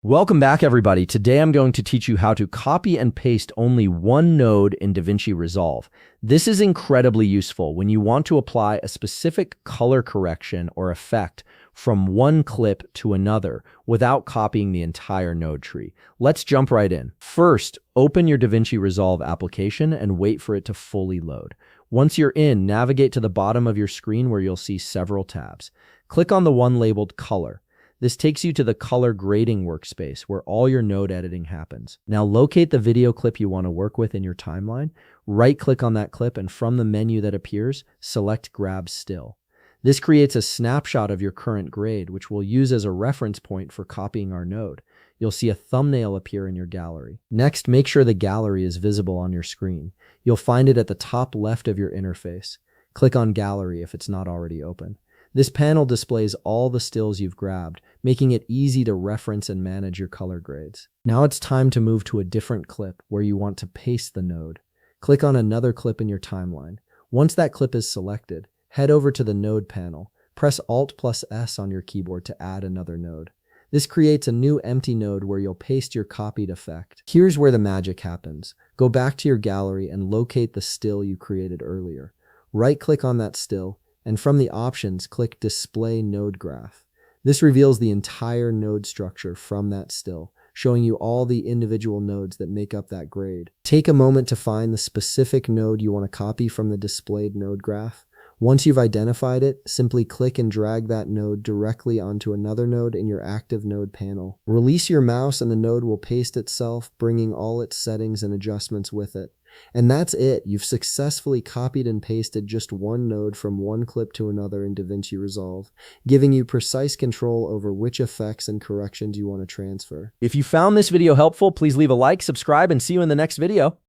Welcome back, everybody. Today I'm going to teach you how to copy and paste only one node in DaVinci Resolve. This is incredibly useful when you want to apply a specific color correction or effect from one clip to another without copying the entire node tree. Let's jump right in. First, open your DaVinci Resolve application and wait for it to fully load. Once you're in, navigate to the bottom of your screen where you'll see several tabs. Click on the one labeled Color. This takes you to the color grading workspace where all your node editing happens. Now locate the video clip you want to work with in your timeline, right-click on that clip, and from the menu that appears, select Grab Still. This creates a snapshot of your current grade, which we'll use as a reference point for copying our node. You'll see a thumbnail appear in your gallery. Next, make sure the gallery is visible on your screen. You'll find it at the top left of your interface. Click on Gallery if it's not already open. This panel displays all the stills you've grabbed, making it easy to reference and manage your color grades. Now it's time to move to a different clip where you want to paste the node. Click on another clip in your timeline. Once that clip is selected, head over to the node panel. Press Alt+S on your keyboard to add another node. This creates a new empty node where you'll paste your copied effect. Here's where the magic happens. Go back to your gallery and locate the still you created earlier. Right-click on that still, and from the options, click Display Node Graph. This reveals the entire node structure from that still, showing you all the individual nodes that make up that grade. Take a moment to find the specific node you want to copy from the displayed node graph. Once you've identified it, simply click and drag that node directly onto another node in your active node panel. Release your mouse and the node will paste itself, bringing all its settings and adjustments with it. And that's it. You've successfully copied and pasted just one node from one clip to another in DaVinci Resolve, giving you precise control over which effects and corrections you want to transfer. If you found this video helpful, please leave a like, subscribe, and see you in the next video.